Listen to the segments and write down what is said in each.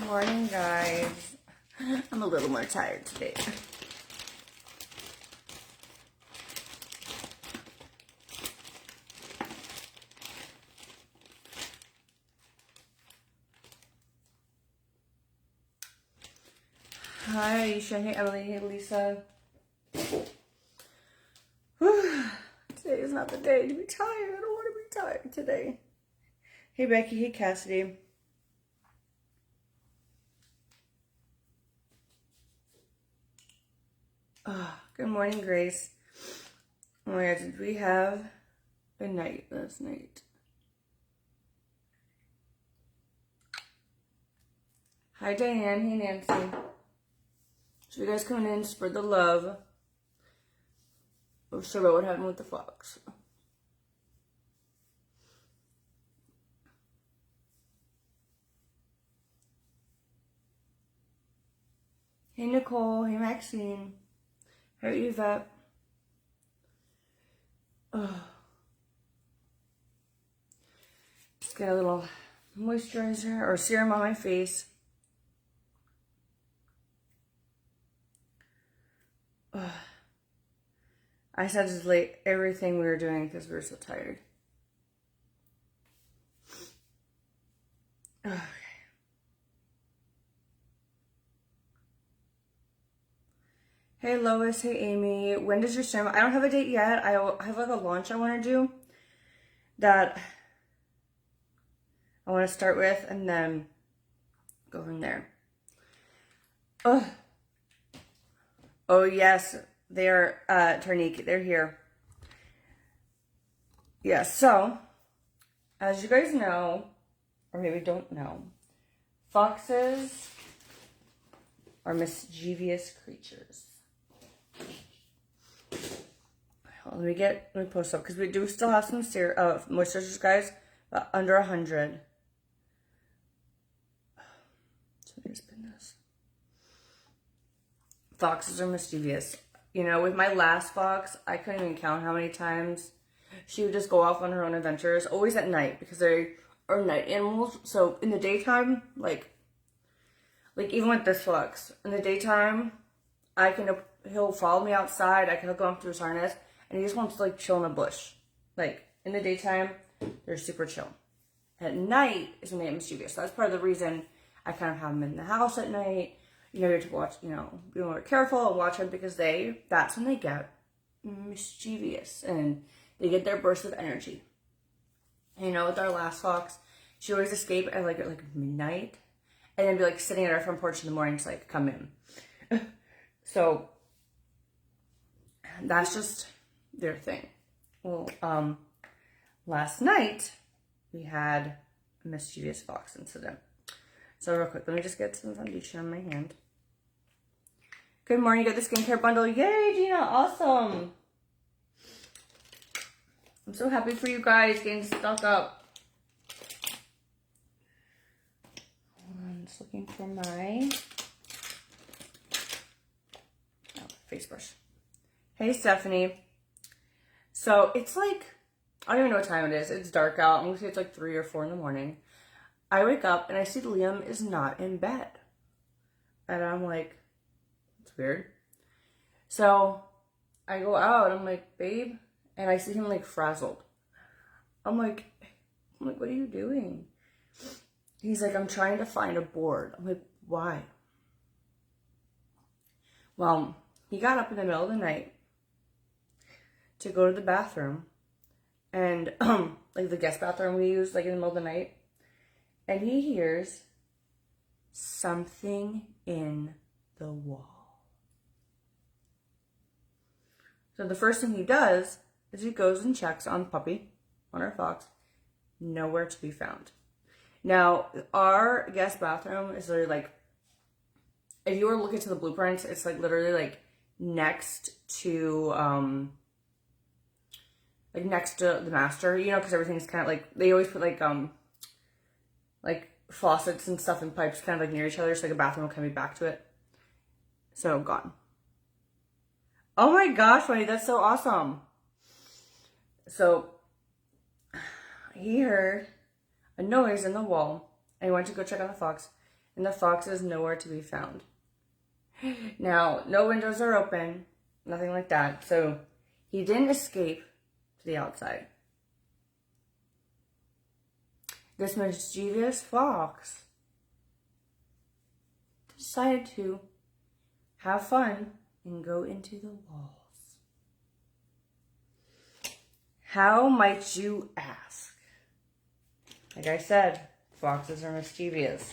Morning, guys. I'm a little more tired today. Hi, Aisha. Hey, Emily. Hey, Lisa. Whew. Today is not the day to be tired. I don't want to be tired today. Hey, Becky. Hey, Cassidy. Oh, good morning, Grace. Oh my God, did we have a night last night? Hi, Diane. Hey, Nancy. So you guys coming in to spread the love. We're sure about what happened with the fox. Hey, Nicole. Hey, Maxine. Hey, Yvette. Oh. Just get a little moisturizer or serum on my face. Oh. I had to delay everything we were doing because we were so tired. Okay. Hey Lois, hey Amy. When does your stream? I don't have a date yet. I have like a launch I want to do that I want to start with and then go from there. Oh yes, they're Tarniki. They're here. Yeah, so as you guys know, or maybe don't know, foxes are mischievous creatures. Let me post up because we do still have some moisturizers, guys, but under 100. So let me spin this. Foxes are mischievous. You know, with my last fox, I couldn't even count how many times she would just go off on her own adventures, always at night because they are night animals. So in the daytime, like even with this fox, in the daytime, he'll follow me outside. I can hook him up to his harness, and he just wants to like chill in a bush. Like in the daytime, they're super chill. At night is when they get mischievous. So that's part of the reason I kind of have them in the house at night. You know, you have to watch, be more careful and watch them because that's when they get mischievous and they get their burst of energy. And, with our last fox, she always escaped at like midnight and then be like sitting at our front porch in the morning to like come in. So that's just their thing. Well, last night we had a mischievous fox incident. So real quick, let me just get some foundation on my hand. Good morning, you got the skincare bundle. Yay, Gina, awesome. I'm so happy for you guys getting stocked up. I'm just looking for my face brush. Hey, Stephanie. So it's like, I don't even know what time it is. It's dark out. I'm going to say it's like 3 or 4 in the morning. I wake up and I see Liam is not in bed. And I'm like, it's weird. So I go out. I'm like, babe. And I see him like frazzled. I'm like, what are you doing? He's like, I'm trying to find a board. I'm like, why? Well, he got up in the middle of the night to go to the bathroom. And like the guest bathroom we use like in the middle of the night. And he hears something in the wall. So the first thing he does is he goes and checks on Puppy, on our fox. Nowhere to be found. Now, our guest bathroom is literally like, if you were looking to the blueprints, it's like literally like next to the master, because everything's kind of like, they always put like faucets and stuff and pipes kind of like near each other, so like a bathroom will kind of be back to it. So gone. Oh my gosh, buddy, that's so awesome. So he heard a noise in the wall and he went to go check on the fox. and the fox is nowhere to be found. Now, no windows are open, nothing like that, so he didn't escape to the outside. This mischievous fox decided to have fun and go into the walls. How might you ask? Like I said, foxes are mischievous.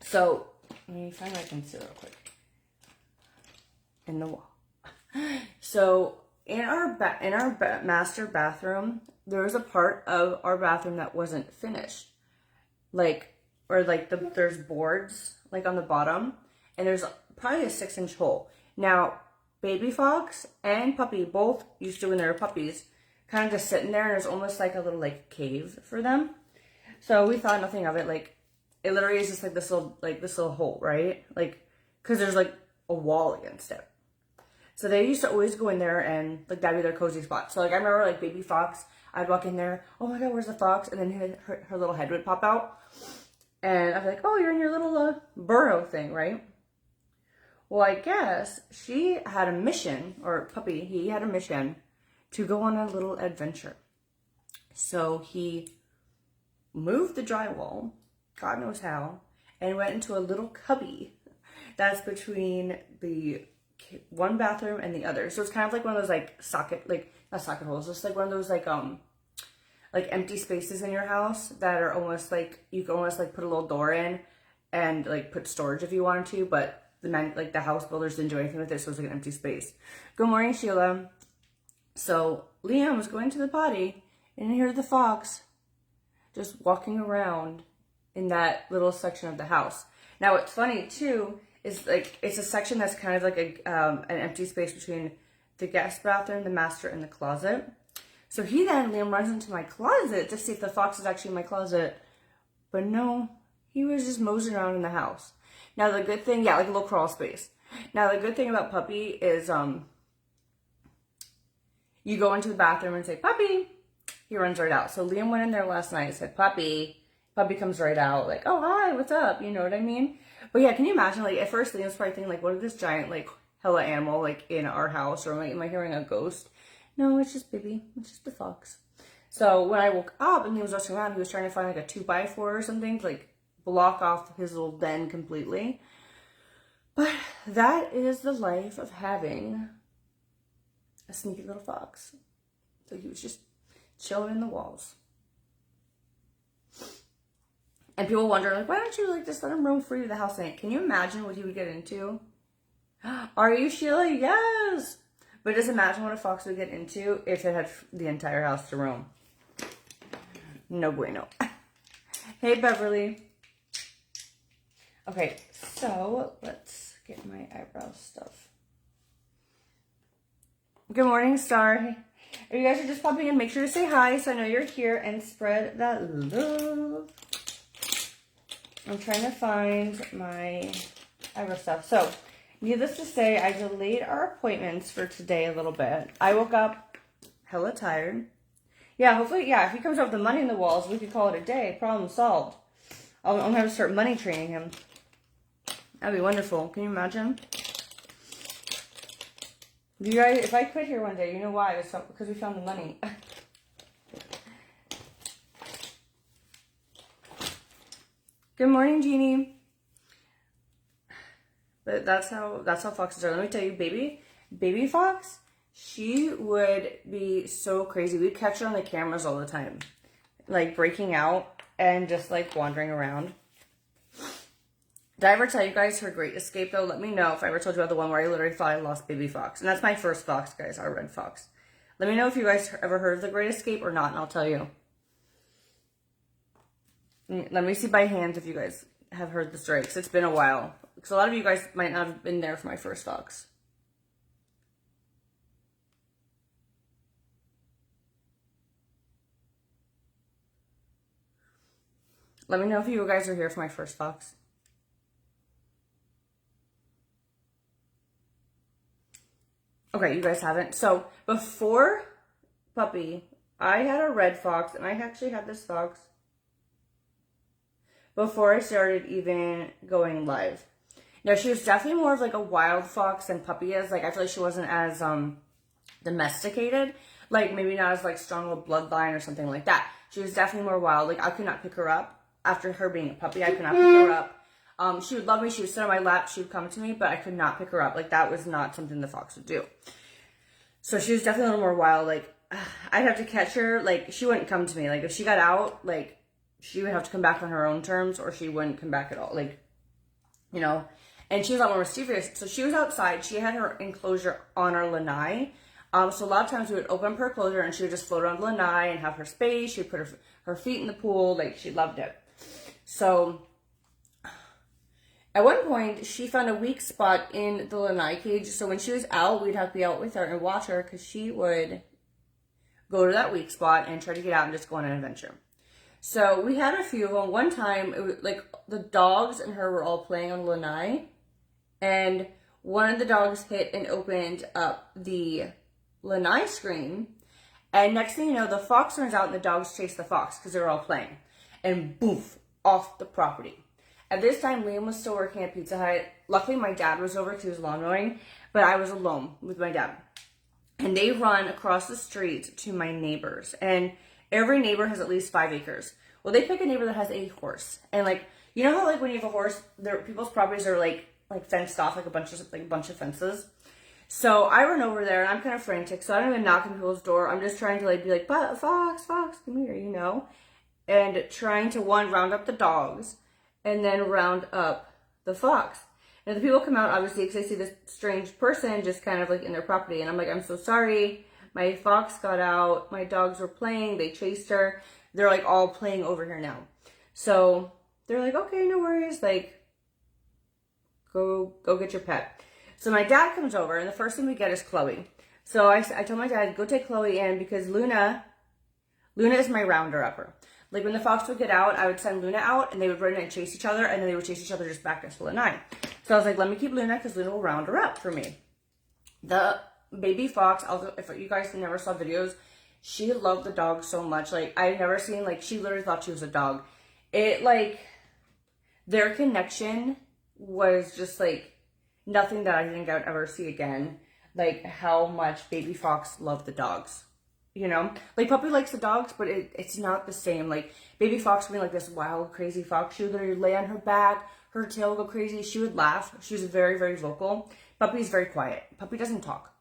So, let me find my concealer real quick. In the wall. So, in our master bathroom, there was a part of our bathroom that wasn't finished. There's boards, like, on the bottom, and there's probably a 6-inch hole. Now, baby fox and puppy both used to, when they were puppies, kind of just sitting there, and there's almost like a little, like, cave for them. So we thought nothing of it. Like, it literally is just like this little hole, right? Like, because there's like a wall against it. So they used to always go in there, and like that'd be their cozy spot. So like I remember like baby fox, I'd walk in there, oh my god, where's the fox? And then her little head would pop out, and I'd be like, oh, you're in your little burrow thing, right? Well, I guess she had a mission, or puppy, he had a mission to go on a little adventure. So he moved the drywall, God knows how, and went into a little cubby that's between the one bathroom and the other. So it's kind of like one of those like not socket holes, just like one of those like empty spaces in your house that are almost like, you can almost like put a little door in and like put storage if you wanted to, but the house builders didn't do anything with it, so it was like an empty space. Good morning, Sheila. So Liam was going to the potty, and here's the fox just walking around in that little section of the house. Now, what's funny too is like it's a section that's kind of like an empty space between the guest bathroom, the master, and the closet. So Liam runs into my closet to see if the fox is actually in my closet, but no, he was just moseying around in the house. Now the good thing, like a little crawl space. Now the good thing about puppy is you go into the bathroom and say puppy, he runs right out. So Liam went in there last night and said puppy. Puppy comes right out, like, oh, hi, what's up? You know what I mean? But yeah, can you imagine, like, at first, Liam's probably thinking, like, what is this giant, like, hella animal, like, in our house? Or am I hearing a ghost? No, it's just baby. It's just a fox. So when I woke up and he was rushing around, he was trying to find, like, a 2x4 or something to, like, block off his little den completely. But that is the life of having a sneaky little fox. So he was just chilling in the walls. And people wonder, like, why don't you, like, just let him roam free to the house? Can you imagine what he would get into? Are you, Sheila? Yes! But just imagine what a fox would get into if it had the entire house to roam. No bueno. Hey, Beverly. Okay, so let's get my eyebrow stuff. Good morning, Star. If you guys are just popping in, make sure to say hi so I know you're here and spread that love. I'm trying to find my eyebrow stuff. So, needless to say, I delayed our appointments for today a little bit. I woke up hella tired. Yeah, hopefully, if he comes up with the money in the walls, we could call it a day. Problem solved. I'm going to have to start money training him. That'd be wonderful. Can you imagine? You guys, if I quit here one day, you know why? It's because we found the money. Good morning, Jeannie. But that's how foxes are. Let me tell you, baby fox, she would be so crazy. We'd catch her on the cameras all the time, like breaking out and just like wandering around. Did I ever tell you guys her great escape though? Let me know if I ever told you about the one where I literally thought I lost baby fox. And that's my first fox, guys, our red fox. Let me know if you guys ever heard of the great escape or not, and I'll tell you. Let me see by hands if you guys have heard the story, because it's been a while. Because a lot of you guys might not have been there for my first fox. Let me know if you guys are here for my first fox. Okay, you guys haven't. So, before Puppy, I had a red fox, and I actually had this fox before I started even going live. Now, she was definitely more of like a wild fox than Puppy is. Like, I feel like she wasn't as domesticated. Like, maybe not as like strong of a bloodline or something like that. She was definitely more wild. Like, I could not pick her up. After her being a puppy, I could not pick her up. She would love me. She would sit on my lap. She would come to me, but I could not pick her up. Like, that was not something the fox would do. So she was definitely a little more wild. Like, I'd have to catch her. Like, she wouldn't come to me. Like, if she got out, like, she would have to come back on her own terms, or she wouldn't come back at all. Like, you know, and she was a lot more mischievous. So she was outside. She had her enclosure on our lanai. So a lot of times we would open up her enclosure and she would just float on the lanai and have her space. She'd put her feet in the pool. Like, she loved it. So at one point, she found a weak spot in the lanai cage. So when she was out, we'd have to be out with her and watch her, because she would go to that weak spot and try to get out and just go on an adventure. So we had a few of them. One time, it was like the dogs and her were all playing on the lanai, and one of the dogs hit and opened up the lanai screen, and next thing you know, the fox runs out and the dogs chase the fox because they were all playing, and boof, off the property. At this time, Liam was still working at Pizza Hut. Luckily, my dad was over because he was lawn mowing, but I was alone with my dad. And they run across the street to my neighbors, and every neighbor has at least 5 acres. Well, they pick a neighbor that has a horse, and like, you know how like when you have a horse, people's properties are like fenced off, like a bunch of fences. So I run over there, and I'm kind of frantic, so I don't even knock on people's door. I'm just trying to like be like, Fox, come here, you know, and trying to round up the dogs, and then round up the fox. And the people come out, obviously, because they see this strange person just kind of like in their property, and I'm like, I'm so sorry. My fox got out. My dogs were playing. They chased her. They're like all playing over here now. So they're like, okay, no worries. Like, go get your pet. So my dad comes over, and the first thing we get is Chloe. So I told my dad, go take Chloe in, because Luna is my rounder upper. Like, when the fox would get out, I would send Luna out, and they would run and chase each other, and then they would chase each other just back into the line. So I was like, let me keep Luna, because Luna will round her up for me. The baby fox, if you guys never saw videos, she loved the dog so much. Like, I've never seen, like, she literally thought she was a dog. It, like, their connection was just, like, nothing that I think I would ever see again. Like, how much baby fox loved the dogs. You know? Like, Puppy likes the dogs, but it's not the same. Like, baby fox being like this wild, crazy fox, she would literally lay on her back, her tail would go crazy, she would laugh. She was very, very vocal. Puppy's very quiet. Puppy doesn't talk.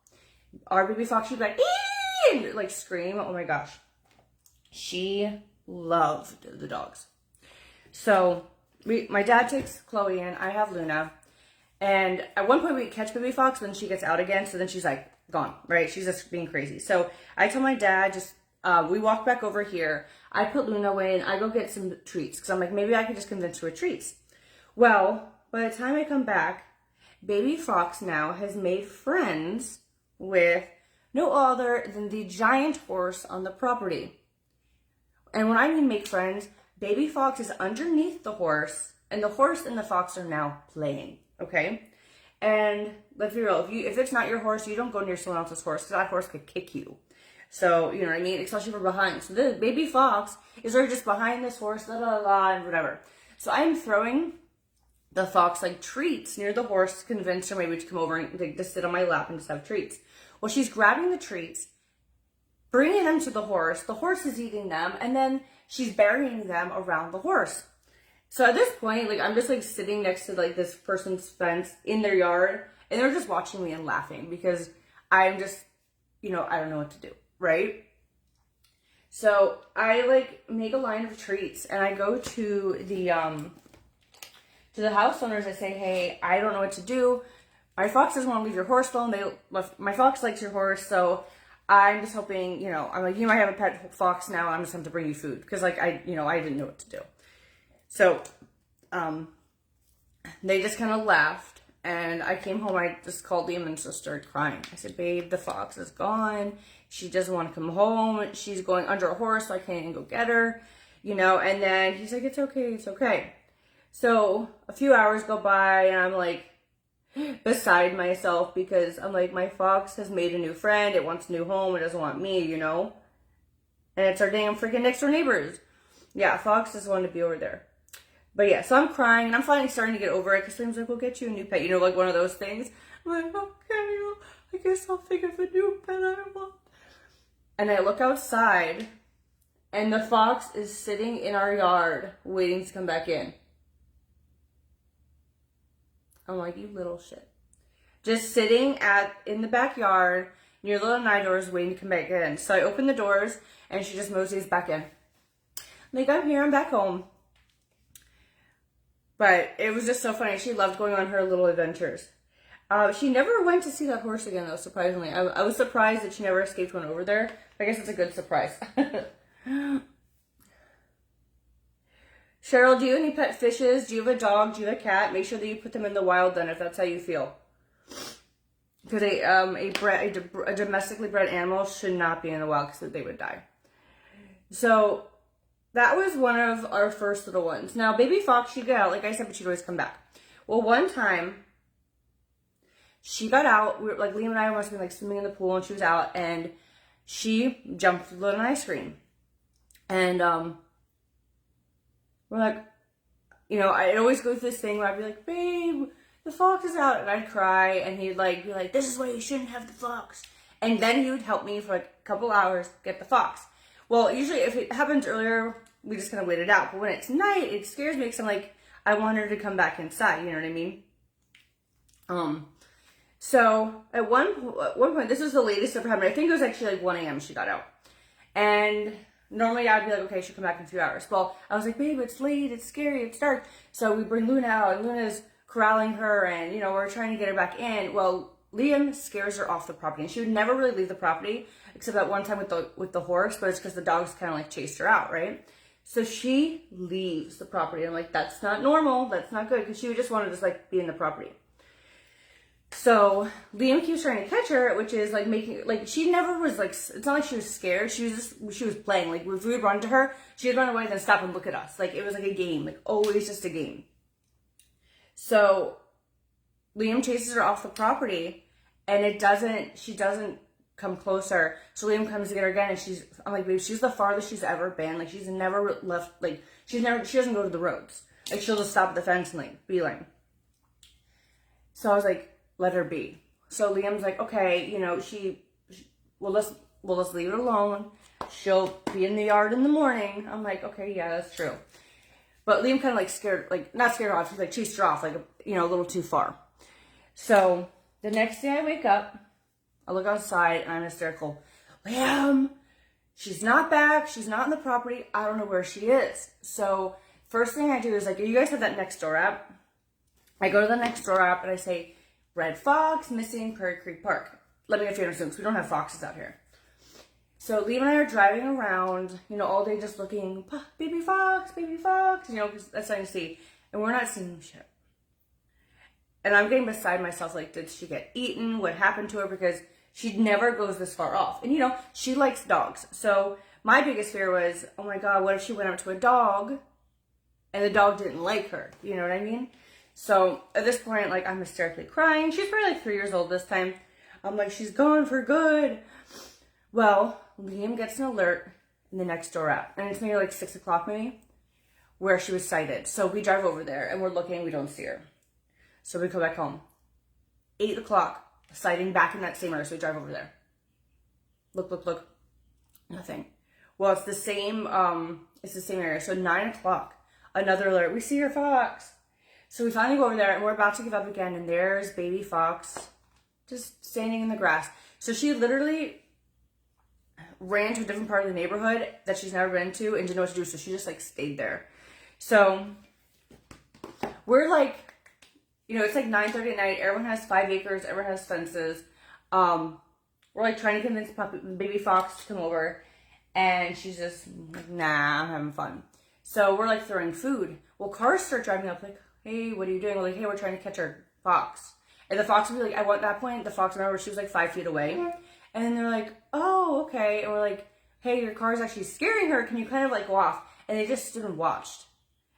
Our baby fox, she'd be like, ee! And like scream. Oh my gosh. She loved the dogs. So my dad takes Chloe in. I have Luna. And at one point we catch baby fox, then she gets out again. So then she's like gone, right? She's just being crazy. So I tell my dad, we walk back over here. I put Luna away and I go get some treats. Because I'm like, maybe I can just convince her with treats. Well, by the time I come back, baby fox now has made friends with no other than the giant horse on the property. And when I mean make friends, baby fox is underneath the horse, and the horse and the fox are now playing, okay? And let's be real, if it's not your horse, you don't go near someone else's horse, because that horse could kick you. So, you know what I mean? Especially from behind. So the baby fox is already just behind this horse, and whatever. So I'm throwing the fox like treats near the horse to convince her maybe to come over and to sit on my lap and just have treats. Well, she's grabbing the treats, bringing them to the horse is eating them, and then she's burying them around the horse. So at this point, like, I'm just like sitting next to like this person's fence in their yard, and they're just watching me and laughing because I'm just, you know, I don't know what to do, right? So I like make a line of treats, and I go to the house owners. I say, hey, I don't know what to do. My fox doesn't want to leave your horse alone. My fox likes your horse, so I'm just hoping, you know, I'm like, you might have a pet fox now. I'm just going to bring you food because, like, I didn't know what to do. So, they just kind of laughed, and I came home. I just called Liam and just started crying. I said, babe, the fox is gone. She doesn't want to come home. She's going under a horse, so I can't even go get her, you know. And then he's like, it's okay, it's okay. So a few hours go by, and I'm like beside myself because I'm like, my fox has made a new friend. It wants a new home. It doesn't want me, you know. And it's our damn freaking next door neighbors. Yeah, fox just wanted to be over there. But yeah, so I'm crying, and I'm finally starting to get over it, because Liam's like, we'll get you a new pet. You know, like one of those things. I'm like, okay, I guess I'll think of a new pet I want. And I look outside, and the fox is sitting in our yard, waiting to come back in. I'm like, you little shit. Just sitting in the backyard, near the little night doors, waiting to come back in. So I open the doors, and she just moseys back in. I'm like, I'm here, I'm back home. But it was just so funny. She loved going on her little adventures. She never went to see that horse again, though, surprisingly. I was surprised that she never escaped one over there. I guess it's a good surprise. Cheryl, do you have any pet fishes? Do you have a dog? Do you have a cat? Make sure that you put them in the wild then, if that's how you feel. Because a domestically bred animal should not be in the wild, because they would die. So that was one of our first little ones. Now, baby fox, she'd get out, like I said, but she'd always come back. Well, one time, she got out. We were, like, Liam and I must have been, like, swimming in the pool, and she was out, and she jumped through an ice cream. And, we're like, you know, I'd always go through this thing where I'd be like, babe, the fox is out. And I'd cry, and he'd, like, be like, this is why you shouldn't have the fox. And then he would help me for, like, a couple hours get the fox. Well, usually if it happens earlier, we just kind of wait it out. But when it's night, it scares me, because I'm like, I want her to come back inside. You know what I mean? So at one point, this was the latest ever happened. I think it was actually like 1 a.m. she got out. And normally I'd be like, okay, she'll come back in a few hours. Well, I was like, babe, it's late, it's scary, it's dark. So we bring Luna out, and Luna's corralling her, and, you know, we're trying to get her back in. Well, Liam scares her off the property, and she would never really leave the property, except that one time with the horse, but it's because the dogs kind of like chased her out, right? So she leaves the property. I'm like, that's not normal, that's not good, because she would just want to just like be in the property. So Liam keeps trying to catch her, which is like making, like, she never was like, it's not like she was scared, she was playing. Like, if we would run to her, she'd run away, then stop and look at us. Like, it was like a game, like always just a game. So Liam chases her off the property, and she doesn't come closer. So Liam comes to get her again, and I'm like, babe, she's the farthest she's ever been. Like, she's never left, like, she doesn't go to the roads. Like, she'll just stop at the fence and like beeline. So I was like, let her be. So Liam's like, okay, you know, let's leave it alone. She'll be in the yard in the morning. I'm like, okay, yeah, that's true. But Liam kind of like scared, like, not scared her off, he's like chased her off, like, you know, a little too far. So the next day I wake up, I look outside, and I'm hysterical. Liam, she's not back, she's not in the property, I don't know where she is. So first thing I do is, like, you guys have that Nextdoor app? I go to the Nextdoor app, and I say, red fox missing Prairie Creek Park. Let me know if you understand, because we don't have foxes out here. So Liam and I are driving around, you know, all day just looking, baby fox, you know, because that's what I see. And we're not seeing shit. And I'm getting beside myself, like, did she get eaten? What happened to her? Because she never goes this far off. And, you know, she likes dogs. So my biggest fear was, oh my God, what if she went up to a dog and the dog didn't like her? You know what I mean? So at this point, like, I'm hysterically crying. She's probably like 3 years old this time. I'm like, she's gone for good. Well, Liam gets an alert in the Nextdoor app, and it's maybe like 6 o'clock maybe, where she was sighted. So we drive over there, and we're looking, we don't see her. So we go back home. 8 o'clock, sighting back in that same area, so we drive over there. Look, nothing. Well, it's the same area. So 9 o'clock, another alert. We see her fox. So we finally go over there, and we're about to give up again, and there's baby fox just standing in the grass. So she literally ran to a different part of the neighborhood that she's never been to and didn't know what to do, so she just like stayed there. So we're like, you know, it's like 9:30 at night, everyone has 5 acres, everyone has fences. We're like trying to convince baby fox to come over, and she's just like, nah, I'm having fun. So we're like throwing food. Well, cars start driving up, like, hey, what are you doing? We're like, hey, we're trying to catch our fox. And the fox would be like, at that point, the fox, remember, she was like 5 feet away. And then they're like, oh, okay. And we're like, hey, your car's actually scaring her. Can you kind of like go off? And they just stood and watched.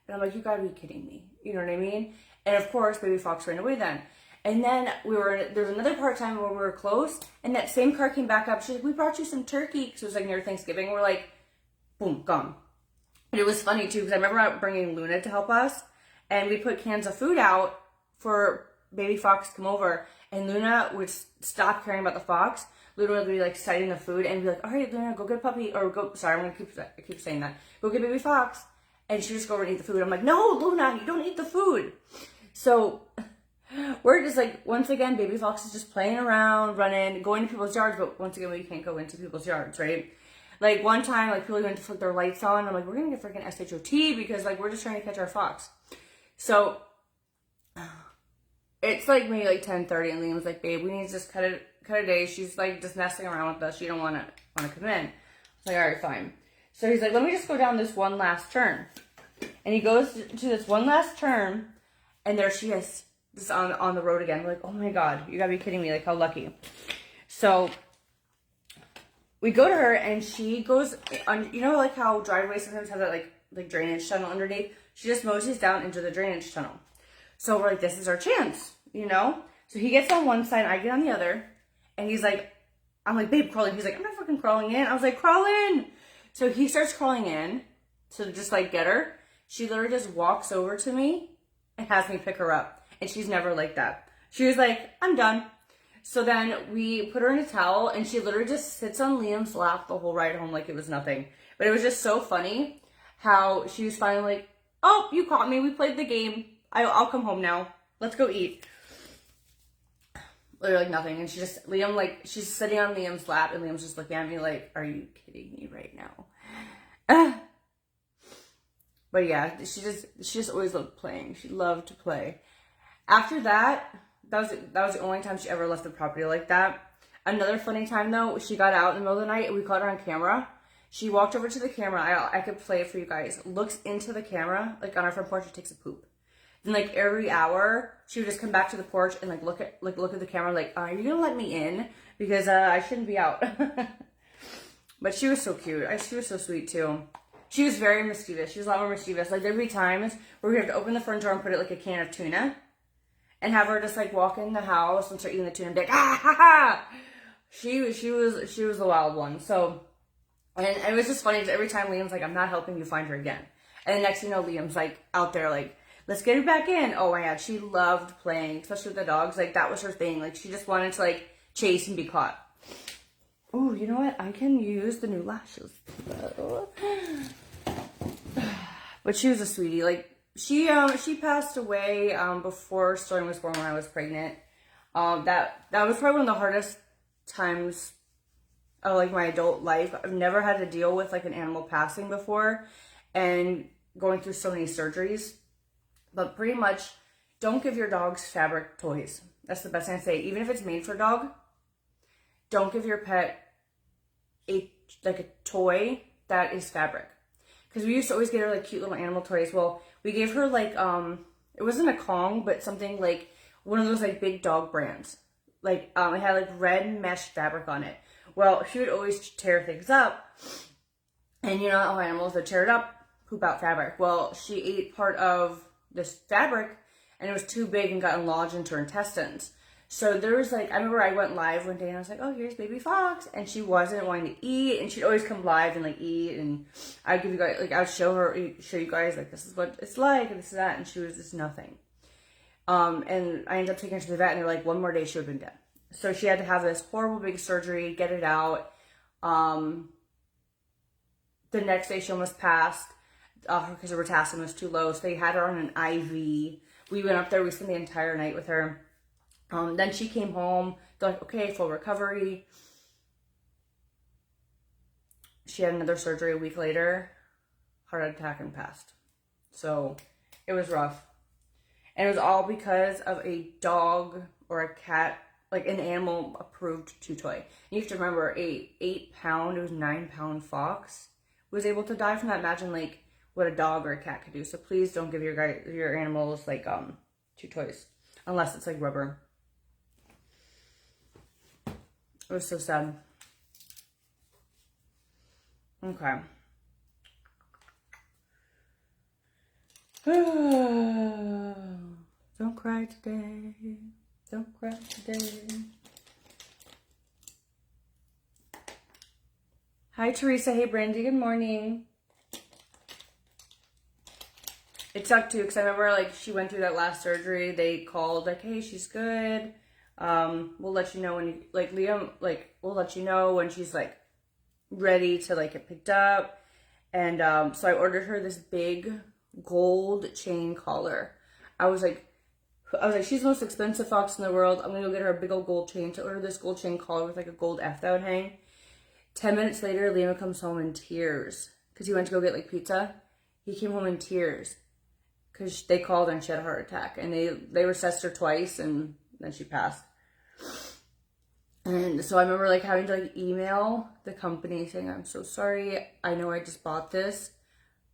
And I'm like, you gotta be kidding me. You know what I mean? And of course, baby fox ran away then. And then there's another part of time where we were close, and that same car came back up. She's like, we brought you some turkey, because it was like near Thanksgiving. We're like, boom, gone. And it was funny too, because I remember bringing Luna to help us, and we put cans of food out for baby fox to come over, and Luna would stop caring about the fox. Luna would be like citing the food and be like, all right, Luna, go get a puppy, or go, sorry, I'm going to keep saying that. Go get baby fox. And she just go over and eat the food. I'm like, no, Luna, you don't eat the food. So we're just like, once again, baby fox is just playing around, running, going to people's yards, but once again, we can't go into people's yards, right? Like one time, like people went to flick their lights on. I'm like, we're going to get freaking SHOT because like we're just trying to catch our fox. So it's like maybe like 10:30 and Liam's like, babe, we need to just cut a day. She's like just messing around with us. She don't want to come in. I was like, all right, fine. So he's like, let me just go down this one last turn. And he goes to this one last turn, and there she is, just on the road again. We're like, oh my God, you gotta be kidding me, like how lucky. So we go to her, and she goes on, you know like how driveways sometimes have that like drainage tunnel underneath? She just mows down into the drainage tunnel. So we're like, this is our chance, you know? So he gets on one side, I get on the other, and he's like, I'm like, babe, crawl in. He's like, I'm not fucking crawling in. I was like, crawl in. So he starts crawling in to just like get her. She literally just walks over to me and has me pick her up. And she's never like that. She was like, I'm done. So then we put her in a towel, and she literally just sits on Liam's lap the whole ride home like it was nothing. But it was just so funny how she was finally like, oh, you caught me. We played the game. I'll come home now. Let's go eat. Literally like nothing. And she's sitting on Liam's lap, and Liam's just looking at me like, are you kidding me right now? But yeah, she just always loved playing. She loved to play. After that was the only time she ever left the property like that. Another funny time though, she got out in the middle of the night and we caught her on camera. She walked over to the camera. I could play it for you guys. Looks into the camera, like on our front porch, and takes a poop. Then like every hour, she would just come back to the porch and like look at the camera, like, are you gonna let me in? Because I shouldn't be out. But she was so cute. She was so sweet too. She was very mischievous. She was a lot more mischievous. Like there'd be times where we have to open the front door and put it like a can of tuna, and have her just like walk in the house and start eating the tuna and be like, ah ha ha. She was the wild one. So, and it was just funny because every time Liam's like, I'm not helping you find her again. And the next thing you know, Liam's like out there like, let's get her back in. Oh my God, she loved playing, especially with the dogs. Like that was her thing. Like she just wanted to like chase and be caught. Oh, you know what? I can use the new lashes. But she was a sweetie. Like she passed away before Storm was born when I was pregnant. That was probably one of the hardest times of like my adult life. I've never had to deal with like an animal passing before and going through so many surgeries. But pretty much, don't give your dogs fabric toys. That's the best thing I say. Even if it's made for a dog, don't give your pet a toy that is fabric. Because we used to always get her like cute little animal toys. Well, we gave her like, it wasn't a Kong, but something like one of those like big dog brands. Like, it had like red mesh fabric on it. Well, she would always tear things up. And you know how animals would tear it up, poop out fabric. Well, she ate part of this fabric and it was too big and got lodged into her intestines. So there was like, I remember I went live one day and I was like, oh, here's baby fox. And she wasn't wanting to eat, and she'd always come live and like eat. And I'd give you guys, like, I'd show you guys like, this is what it's like and this is that. And she was just nothing. And I ended up taking her to the vet, and they're like, one more day she would have been dead. So she had to have this horrible big surgery, get it out. The next day she almost passed because her potassium was too low. So they had her on an IV. We went up there, we spent the entire night with her. Then she came home. They're like, okay, full recovery. She had another surgery a week later, heart attack, and passed. So it was rough. And it was all because of a dog or a cat, like an animal approved chew toy. You have to remember, it was 9-pound fox was able to die from that. Imagine like what a dog or a cat could do. So please don't give your animals like chew toys unless it's like rubber. It was so sad. Okay. Don't cry today. Don't cry today. Hi, Teresa. Hey, Brandy. Good morning. it sucked too, because I remember, like, she went through that last surgery. They called, like, hey, she's good. We'll let you know when, like, Liam, like, we'll let you know when she's, like, ready to, like, get picked up. And, so I ordered her this big gold chain collar. I was like, she's the most expensive fox in the world. I'm gonna go get her a big old gold chain. To order this gold chain collar with, like, a gold F that would hang. 10 minutes later, Liam comes home in tears, because he went to go get, like, pizza. He came home in tears, because they called and she had a heart attack. And they recessed her twice, and then she passed. And so I remember, like, having to, like, email the company saying, I'm so sorry. I know I just bought this,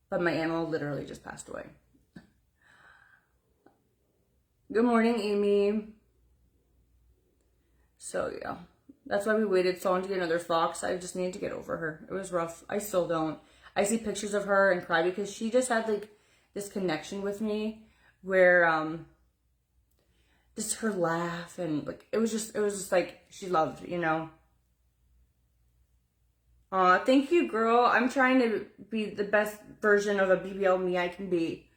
but my animal literally just passed away. Good morning, Amy. So, yeah. That's why we waited so long to get another fox. I just needed to get over her. It was rough. I still don't. I see pictures of her and cry, because she just had, like, this connection with me where, just her laugh, and, like, it was just like, she loved, you know. Aw, thank you, girl. I'm trying to be the best version of a BBL me I can be.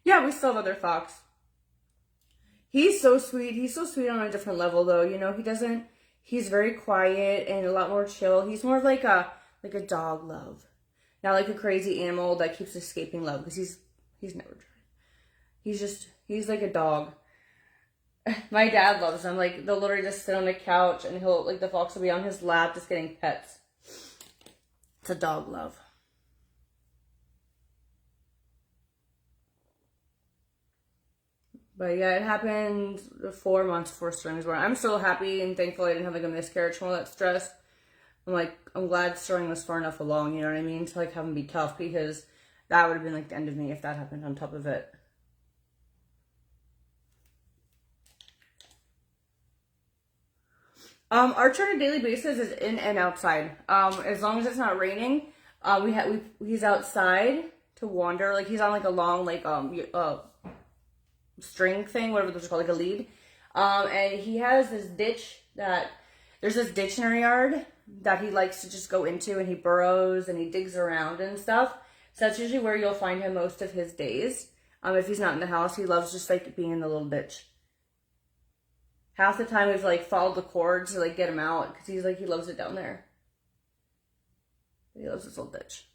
Yeah, we still have other fox. He's so sweet. He's so sweet on a different level, though. You know, he's very quiet and a lot more chill. He's more of like a dog love. Not like a crazy animal that keeps escaping love, because he's never tried. He's like a dog. My dad loves him. Like, they'll literally just sit on the couch, and the fox will be on his lap just getting pets. It's a dog love. But yeah, it happened 4 months before Sterling was born. I'm still happy and thankful I didn't have, like, a miscarriage from all that stress. I'm glad Sterling was far enough along, you know what I mean? To, like, have him be tough, because that would have been, like, the end of me if that happened on top of it. Archer on a daily basis is in and outside. As long as it's not raining, he's outside to wander. Like, he's on, like, a long, like, string thing, whatever those are called, like a lead. And he has this ditch there's this ditch in our yard that he likes to just go into, and he burrows and he digs around and stuff. So that's usually where you'll find him most of his days. If he's not in the house, he loves just, like, being in the little ditch. Half the time we've, like, followed the cord to, like, get him out, because he's like, he loves it down there. He loves this little ditch.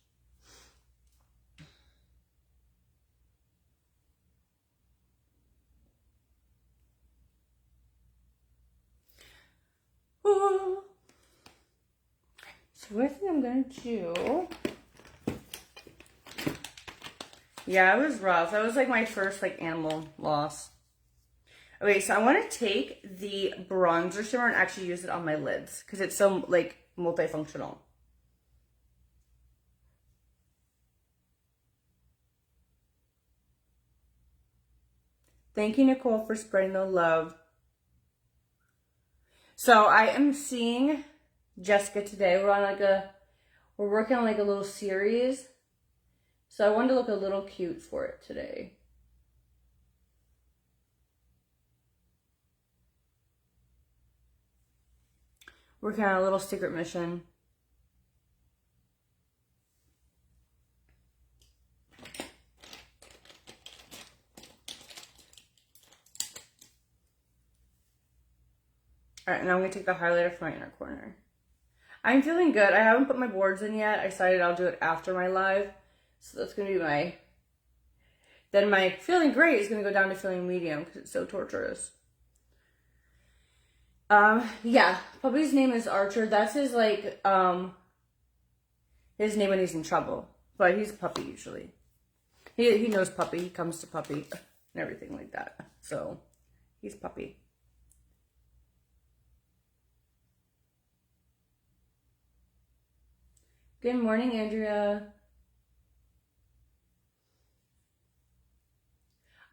Ooh. So what I think I'm gonna do. Yeah, it was rough. That was, like, my first, like, animal loss. Okay, so I want to take the bronzer shimmer and actually use it on my lids, because it's so, like, multifunctional. Thank you, Nicole, for spreading the love. So I am seeing Jessica today. We're working on, like, a little series. So I wanted to look a little cute for it today. Working on a little secret mission. Alright, now I'm going to take the highlighter from my inner corner. I'm feeling good. I haven't put my boards in yet. I decided I'll do it after my live. So that's going to be then my feeling great is going to go down to feeling medium, because it's so torturous. Yeah, puppy's name is Archer. That's his, like, his name when he's in trouble. But he's a puppy usually. He knows puppy. He comes to puppy and everything like that. So, he's puppy. Good morning, Andrea.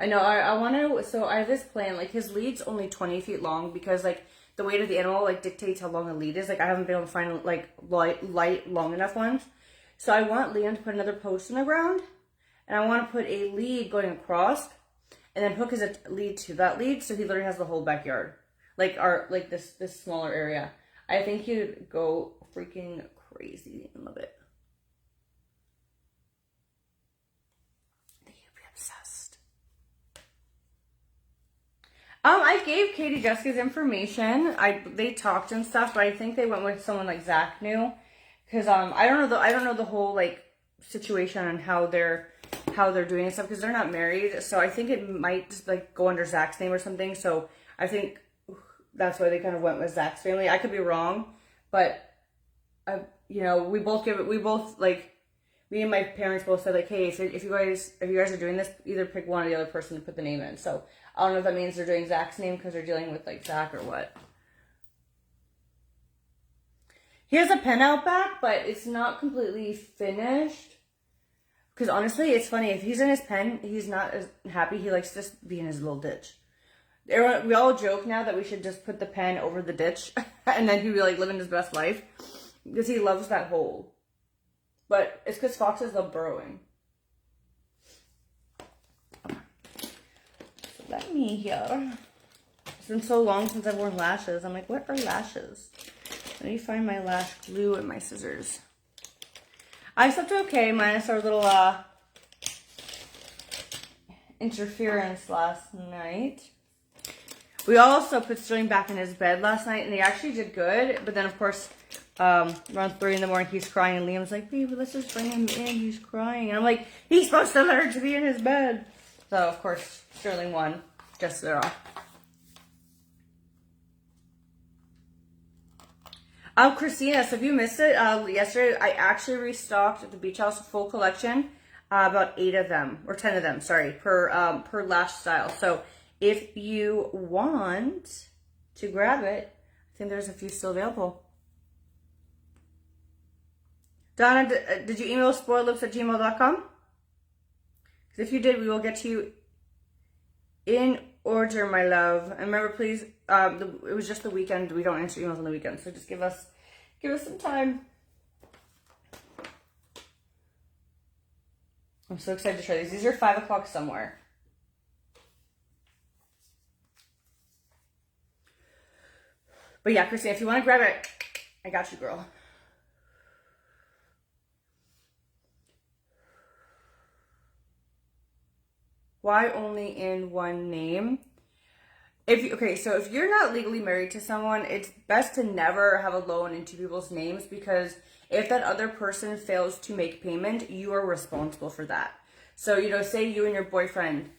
I know, I want to, so I have this plan, like, his lead's only 20 feet long, because, like, the weight of the animal, like, dictates how long the lead is. Like, I haven't been able to find, like, light, long enough ones. So I want Liam to put another post in the ground, and I want to put a lead going across, and then hook his lead to that lead, so he literally has the whole backyard. Like, this smaller area. I think he would go freaking crazy. I love it. I gave Katie Jessica's information. They talked and stuff, but I think they went with someone like Zach knew, because I don't know the whole like situation and how they're doing and stuff, because they're not married. So I think it might just like go under Zach's name or something. So I think that's why they kind of went with Zach's family. I could be wrong, but you know, we both like, me and my parents both said like, hey, if you guys are doing this, either pick one or the other person to put the name in. So I don't know if that means they're doing Zach's name because they're dealing with like Zach or what. He has a pen out back, but it's not completely finished. Because honestly, it's funny, if he's in his pen, he's not as happy. He likes to just be in his little ditch. We all joke now that we should just put the pen over the ditch and then he'd be like living his best life. Because he loves that hole. But it's because foxes love burrowing. So let me here. It's been so long since I've worn lashes. I'm like, what are lashes? Let me find my lash glue and my scissors. I slept okay, minus our little interference last night. We also put Sterling back in his bed last night, and he actually did good. But then, of course, around 3 in the morning, he's crying, and Liam's like, baby, let's just bring him in. He's crying. And I'm like, he's supposed to learn to be in his bed. So, of course, Sterling won. Just there. Christina, so if you missed it, yesterday I actually restocked the Beach House full collection, about 8 of them, or 10 of them, sorry, per lash style. So if you want to grab it, I think there's a few still available. Donna, did you email spoiledlips@gmail.com? Because if you did, we will get to you in order, my love. And remember, please, it was just the weekend. We don't answer emails on the weekend, so just give us some time. I'm so excited to try these. These are 5 o'clock somewhere. But yeah, Christine, if you want to grab it, I got you, girl. Why only in one name? So if you're not legally married to someone, it's best to never have a loan in 2 people's names, because if that other person fails to make payment, you are responsible for that. So, you know, say you and your boyfriend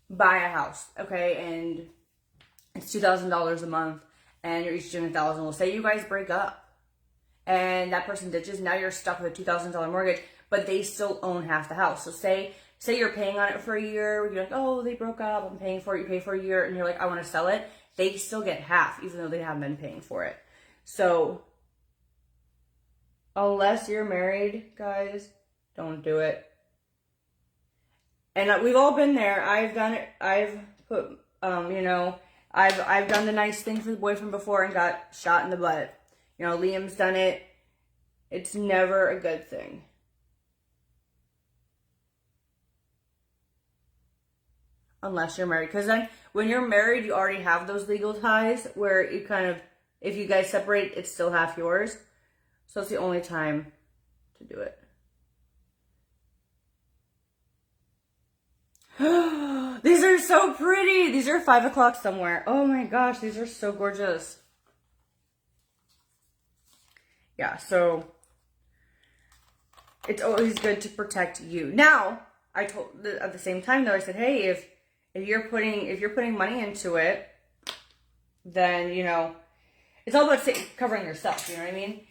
buy a house, okay, and it's $2,000 a month, and you're each doing $1,000. Well, say you guys break up, and that person ditches. Now you're stuck with a $2,000 mortgage, but they still own half the house. So say you're paying on it for a year, you're like, oh, they broke up, I'm paying for it, you pay for a year, and you're like, I want to sell it. They still get half, even though they haven't been paying for it. So, unless you're married, guys, don't do it. And we've all been there. I've done it. I've put, you know, I've done the nice thing for the boyfriend before and got shot in the butt. You know, Liam's done it. It's never a good thing. Unless you're married. Because then when you're married, you already have those legal ties where you kind of, if you guys separate, it's still half yours. So it's the only time to do it. These are so pretty. These are 5 o'clock somewhere. Oh my gosh, these are so gorgeous. Yeah, so it's always good to protect you. Now, I told at the same time though, I said, hey, if you're putting money into it, then, you know, it's all about covering yourself, you know what I mean?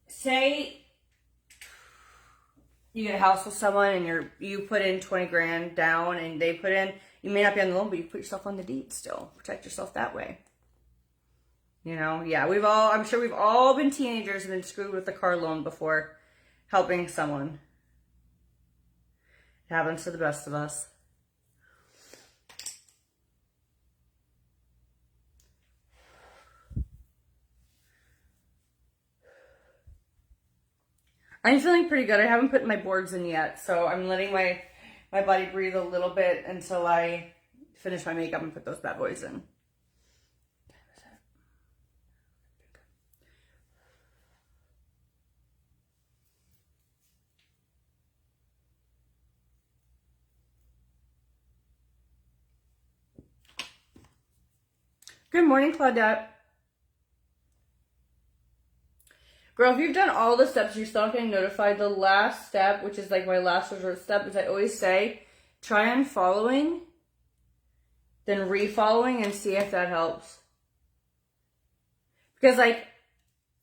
Say you get a house with someone and you put in 20 grand down and they put in, you may not be on the loan, but you put yourself on the deed still. Protect yourself that way. You know, yeah, I'm sure we've all been teenagers and been screwed with the car loan before helping someone. It happens to the best of us. I'm feeling pretty good. I haven't put my boards in yet, so I'm letting my body breathe a little bit until I finish my makeup and put those bad boys in. Good morning, Claudette. Girl, if you've done all the steps, you're still not getting notified. The last step, which is like my last resort step, is I always say, try unfollowing, then refollowing, and see if that helps. Because like,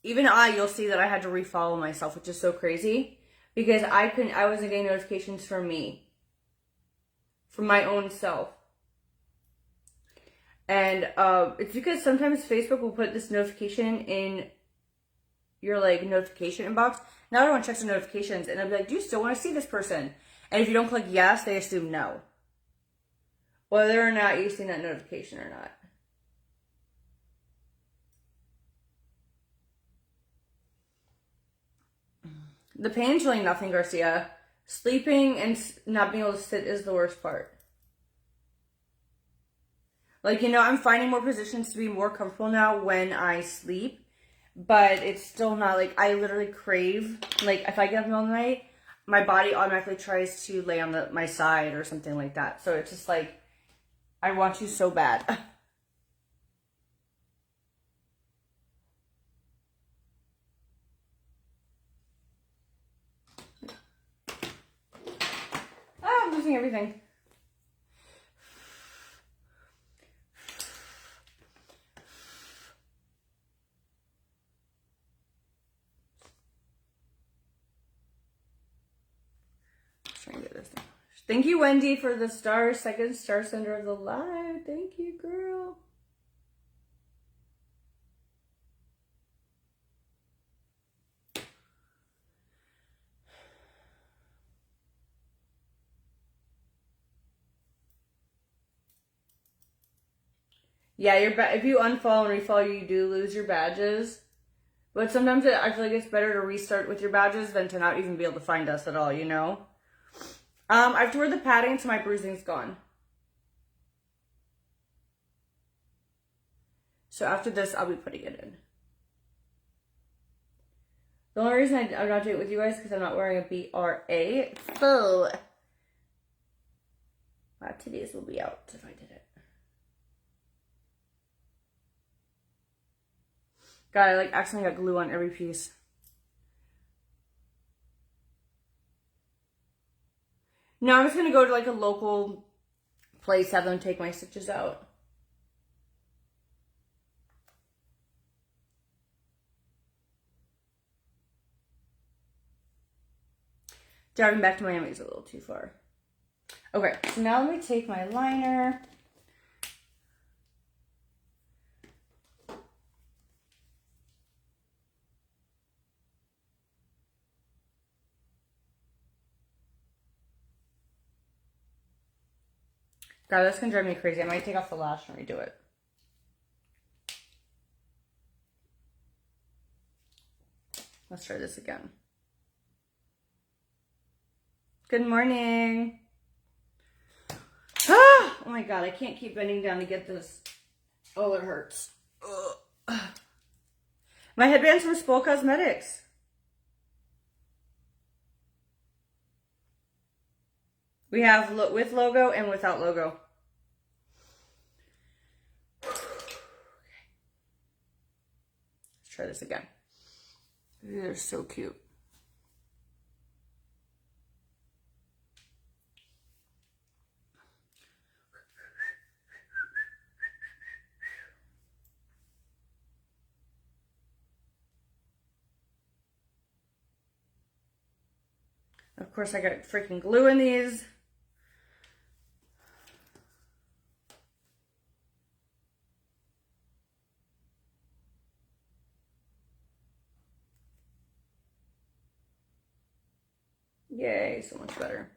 even you'll see that I had to refollow myself, which is so crazy. Because I wasn't getting notifications from me. From my own self. And it's because sometimes Facebook will put this notification in your like notification inbox. Now everyone checks the notifications and they'll be like, do you still want to see this person? And if you don't click yes, they assume no. Whether or not you've seen that notification or not. The pain's really nothing, Garcia. Sleeping and not being able to sit is the worst part. Like, you know, I'm finding more positions to be more comfortable now when I sleep. But it's still not, like, I literally crave, like, if I get up in the middle of the night, my body automatically tries to lay on my side or something like that. So it's just like, I want you so bad. I'm losing everything. Trying to get this thing. Thank you, Wendy, for the second star sender of the live. Thank you, girl. Yeah, if you unfollow and refollow, you do lose your badges. But sometimes I feel like it's better to restart with your badges than to not even be able to find us at all, you know? I've toured the padding so my bruising's gone. So after this, I'll be putting it in. The only reason I'm not doing it with you guys is because I'm not wearing a BRA. So my titties will be out if I did it. God, I like accidentally got glue on every piece. Now I'm just going to go to like a local place, have them take my stitches out. Driving back to Miami is a little too far. Okay, so now let me take my liner. God, that's gonna drive me crazy. I might take off the lash and redo it. Let's try this again. Good morning. Ah! Oh my God, I can't keep bending down to get this. Oh, it hurts. Ugh. My headband's from Spoil Cosmetics. We have with logo and without logo. Let's try this again. They're so cute. Of course, I got freaking glue in these. Yay, so much better.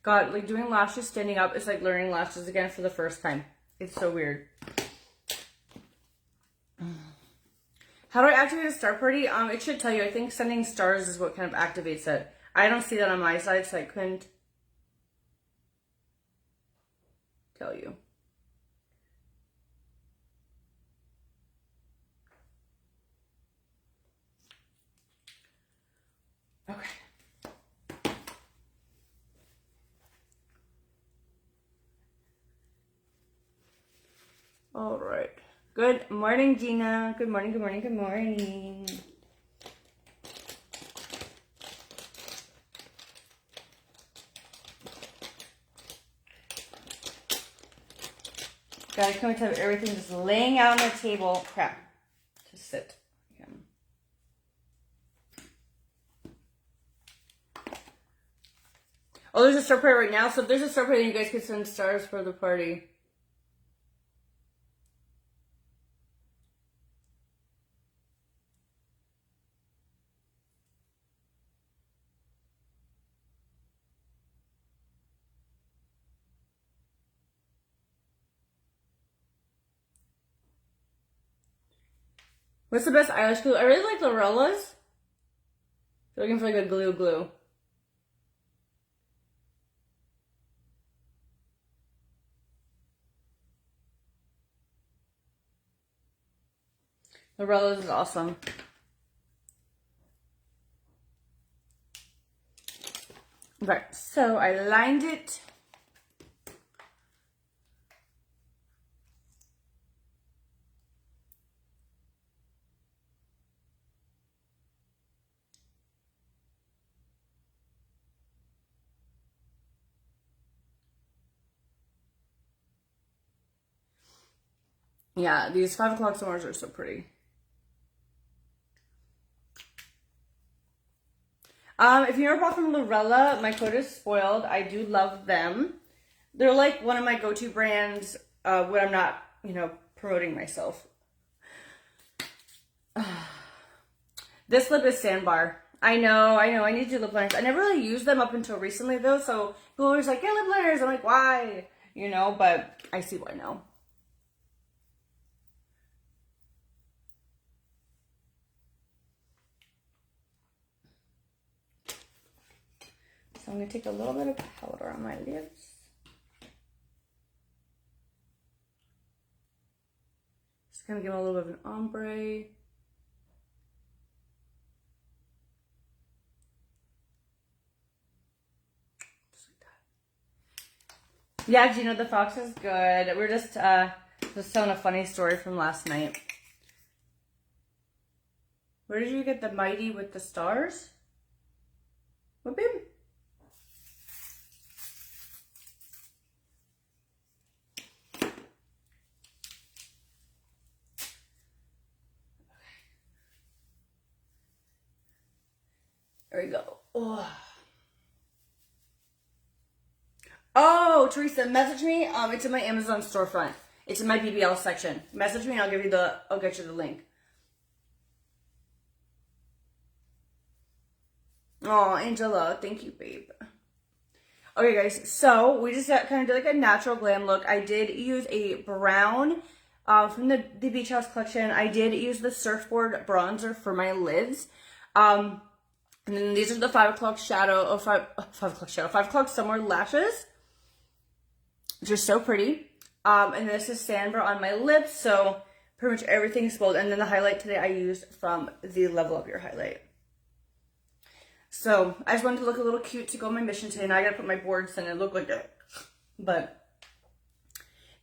God, like doing lashes standing up is like learning lashes again for the first time. It's so weird. How do I activate a star party? It should tell you. I think sending stars is what kind of activates it. I don't see that on my side, so I couldn't tell you. Okay. All right. Good morning, Gina. Good morning, good morning, good morning. Guys, come to have everything just laying out on the table. Crap. Just sit. Again. Oh, there's a star party right now. So if there's a star party, you guys can send stars for the party. What's the best eyelash glue? I really like Lorella's. If you're looking for like a glue. Lorella's is awesome. Right, so I lined it. Yeah, these 5 o'clock summers are so pretty. If you ever bought from Lorella, my code is spoiled. I do love them. They're like one of my go-to brands when I'm not, promoting myself. This lip is Sandbar. I know. I need to do lip liners. I never really used them up until recently though, so people are always like, yeah, lip liners. I'm like, why? But I see why now. So I'm going to take a little bit of powder on my lips. Just going to give them a little bit of an ombre. Just like that. Yeah, Gina, the fox is good. We're just telling a funny story from last night. Where did you get the Mighty with the stars? What, babe? There we go. Oh, Teresa, message me. It's in my Amazon storefront. It's in my BBL section. Message me and I'll get you the link. Oh, Angela, thank you, babe. Okay, guys, so we just kind of did like a natural glam look. I did use a brown from the Beach House collection. I did use the Surfboard bronzer for my lids. And then these are the 5 o'clock shadow, 5 o'clock summer lashes, which are so pretty. And this is Sandbar on my lips, so pretty much everything's gold. And then the highlight today I used from the Level Up Your highlight. So I just wanted to look a little cute to go on my mission today. Now I gotta put my boards in and look like that. But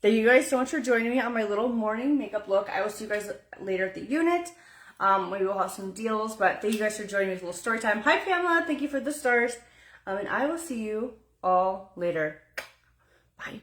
thank you guys so much for joining me on my little morning makeup look. I will see you guys later at the unit. Maybe we'll have some deals, but thank you guys for joining me with a little story time. Hi, Pamela. Thank you for the stars. And I will see you all later. Bye.